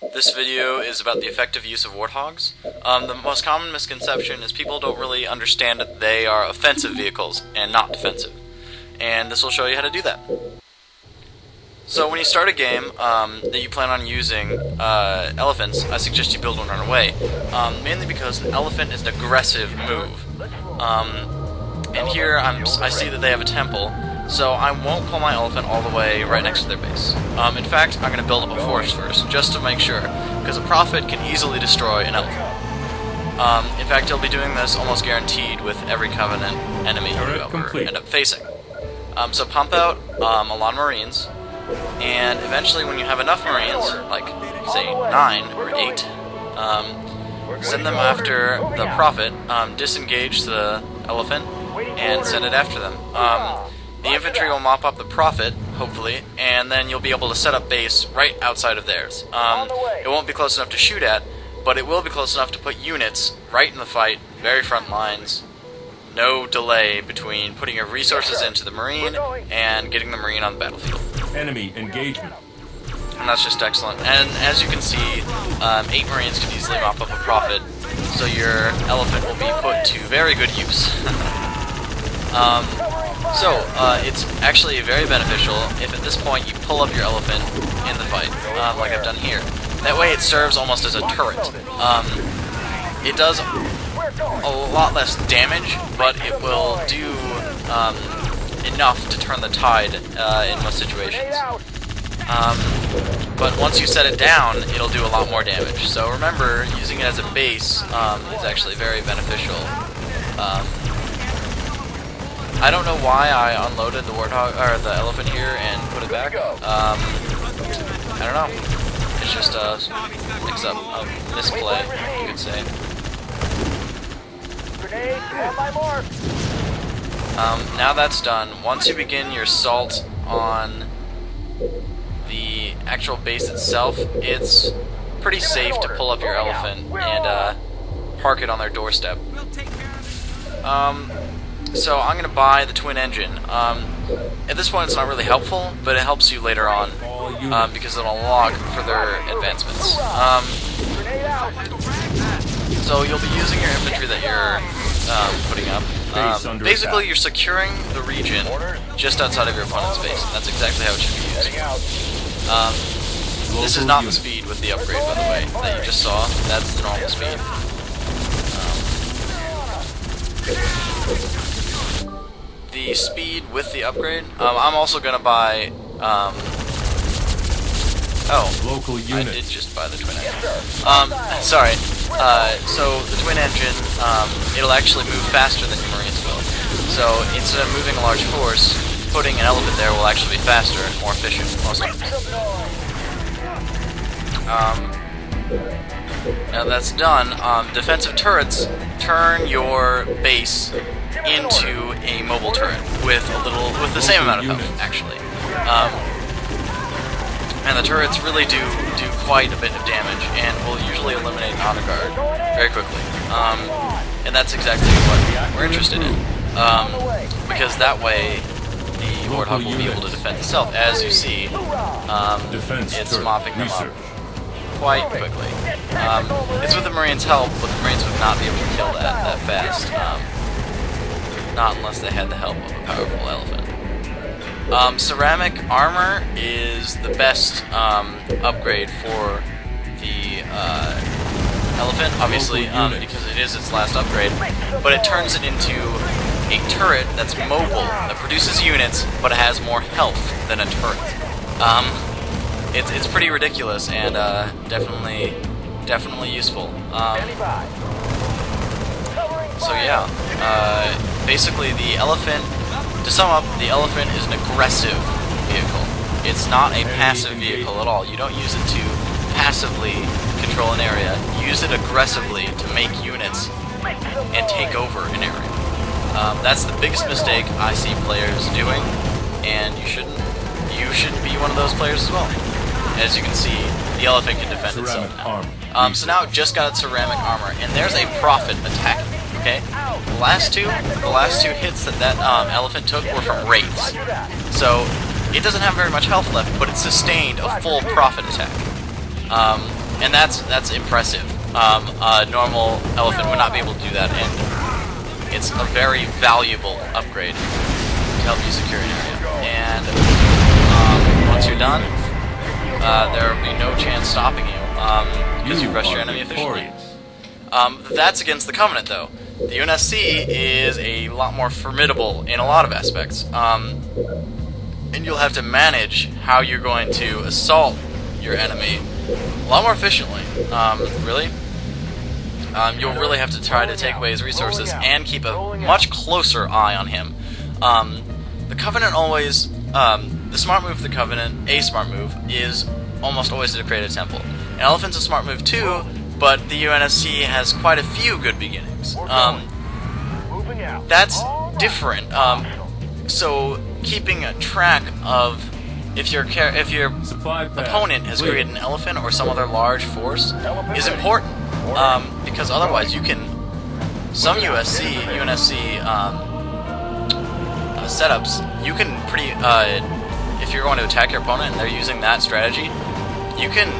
This video is about the effective use of warthogs. The most common misconception is people don't really understand that they are offensive vehicles and not defensive. And this will show you how to do that. So when you start a game that you plan on using elephants, I suggest you build one right away. Mainly because an elephant is an aggressive move. And here I see that they have a temple, so I won't pull my elephant all the way right next to their base. In fact, I'm going to build up a forest first, just to make sure, because a prophet can easily destroy an elephant. In fact, he'll be doing this almost guaranteed with every Covenant enemy you ever end up facing. So pump out a lot of Marines, and eventually when you have enough Marines, like, say, 9 or 8, send them after the prophet, disengage the elephant, and send it after them. The infantry will mop up the prophet, hopefully, and then you'll be able to set up base right outside of theirs. It won't be close enough to shoot at, but it will be close enough to put units right in the fight, very front lines. No delay between putting your resources into the Marine and getting the Marine on the battlefield. Enemy engagement. And that's just excellent. And as you can see, 8 Marines can easily mop up a prophet, so your elephant will be put to very good use. It's actually very beneficial if at this point you pull up your elephant in the fight, like I've done here. That way it serves almost as a turret. It does a lot less damage, but it will do enough to turn the tide in most situations. But once you set it down, it'll do a lot more damage. So remember, using it as a base is actually very beneficial. I don't know why I unloaded the warthog or the elephant here and put it back. I don't know. It's just a mix-up, a misplay, you could say. Now that's done, once you begin your assault on the actual base itself, it's pretty safe to pull up your elephant and park it on their doorstep. So I'm going to buy the twin engine. At this point it's not really helpful, but it helps you later on because it'll unlock further advancements. So you'll be using your infantry that you're putting up. Basically you're securing the region just outside of your opponent's base, and that's exactly how it should be used. This is not the speed with the upgrade, by the way, that you just saw. That's the normal speed. The speed with the upgrade, I'm also going to buy, Local unit. I did just buy the twin engine. Sorry. So the twin engine, it'll actually move faster than your Marines will. So instead of moving a large force, putting an elephant there will actually be faster and more efficient most of the time. Now that's done, defensive turrets turn your base into a mobile turret with the same amount of health, actually. And the turrets really do quite a bit of damage and will usually eliminate an honor guard very quickly. And that's exactly what we're interested in. Because that way the warthog will be able to defend itself. As you see, it's mopping them up quite quickly. It's with the Marines' help, but the Marines would not be able to kill that fast. Not unless they had the help of a powerful elephant. Ceramic armor is the best upgrade for the elephant, obviously, because it is its last upgrade, but it turns it into a turret that's mobile, that produces units, but it has more health than a turret. It's pretty ridiculous and definitely useful. So yeah, basically the elephant, to sum up, the elephant is an aggressive vehicle. It's not a passive vehicle at all. You don't use it to passively control an area. You use it aggressively to make units and take over an area. That's the biggest mistake I see players doing, and you should be one of those players as well. As you can see, the elephant can defend itself now. So now it just got its ceramic armor, and there's a prophet attacking. Okay, the last two hits that elephant took were from wraiths. So it doesn't have very much health left, but it sustained a full prophet attack. and that's impressive. A normal elephant would not be able to do that, and it's a very valuable upgrade to help you secure an area. And once you're done, there will be no chance stopping you because you've rushed your enemy efficiently. That's against the Covenant, though. The UNSC is a lot more formidable in a lot of aspects, and you'll have to manage how you're going to assault your enemy a lot more efficiently. Really. You'll really have to try to take away his resources and keep a much closer eye on him. The Covenant always, the smart move of the Covenant, a smart move, is almost always to create a temple. An elephant's a smart move too, but the UNSC has quite a few good beginnings. That's different. So keeping a track of if your opponent has created an elephant or some other large force is important, because otherwise you can some UNSC setups you can pretty if you're going to attack your opponent and they're using that strategy, you can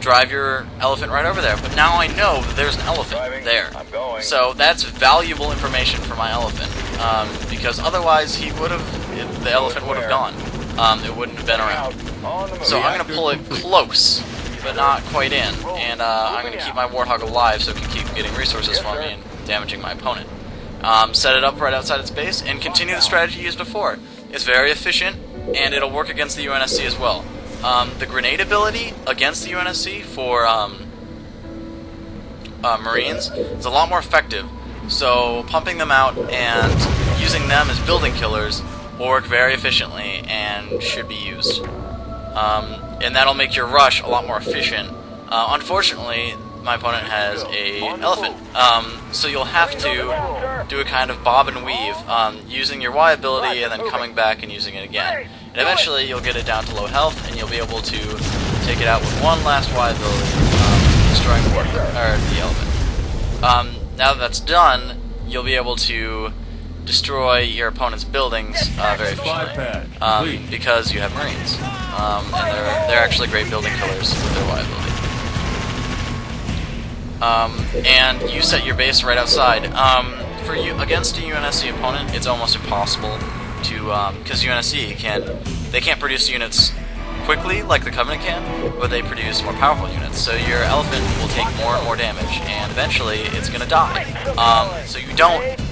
drive your elephant right over there. But now I know that there's an elephant there, so that's valuable information for my elephant, because otherwise the elephant would have gone. It wouldn't have been around. So I'm going to pull it close, but not quite in, and I'm going to keep my Warthog alive so it can keep getting resources for me and damaging my opponent. Set it up right outside its base, and continue the strategy used before. It's very efficient, and it'll work against the UNSC as well. The grenade ability against the UNSC for Marines is a lot more effective, so pumping them out and using them as building killers will work very efficiently and should be used. And that'll make your rush a lot more efficient. Unfortunately, my opponent has an elephant, so you'll have to do a kind of bob and weave, using your Y ability and then coming back and using it again. And eventually you'll get it down to low health, and you'll be able to take it out with one last Y ability, destroying the elephant. Now that that's done, you'll be able to destroy your opponent's buildings very efficiently, because you have Marines, and they're actually great building killers with their Y ability. And you set your base right outside. For you against a UNSC opponent, it's almost impossible to, because UNSC can't produce units quickly like the Covenant can, but they produce more powerful units. So your elephant will take more and more damage, and eventually it's gonna die. So you don't. In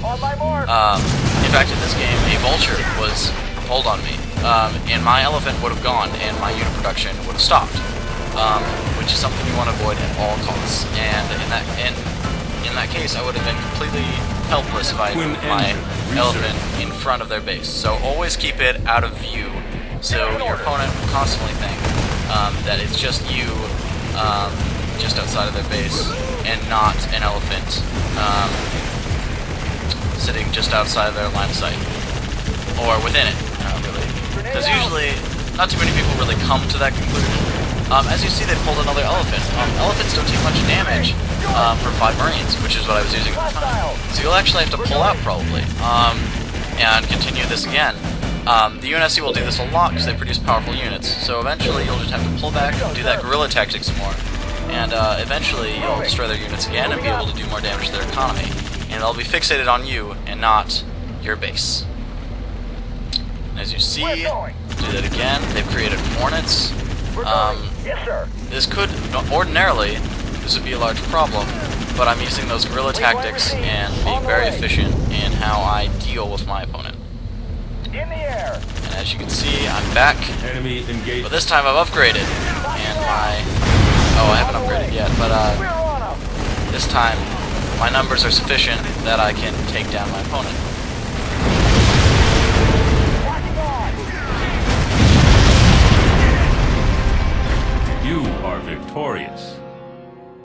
fact, in this game, a vulture was pulled on me, and my elephant would have gone, and my unit production would have stopped, which is something you want to avoid at all costs. And in that case, I would have been completely helpless if I had moved my elephant in front of their base. So always keep it out of view, so your opponent will constantly think that it's just you just outside of their base, and not an elephant sitting just outside of their line of sight, or within it, really. Because usually, not too many people really come to that conclusion. As you see, they pulled another elephant. Elephants don't take much damage from 5 Marines, which is what I was using at the time. So you'll actually have to pull out, probably, and continue this again. The UNSC will do this a lot because they produce powerful units, so eventually you'll just have to pull back, do that guerrilla tactic some more, and eventually you'll destroy their units again and be able to do more damage to their economy. And they'll be fixated on you and not your base. And as you see, do that again. They've created hornets. This could, ordinarily, this would be a large problem, but I'm using those guerrilla tactics and being very efficient in how I deal with my opponent. And as you can see, I'm back, but this time I've upgraded, and I haven't upgraded yet, but this time my numbers are sufficient that I can take down my opponent.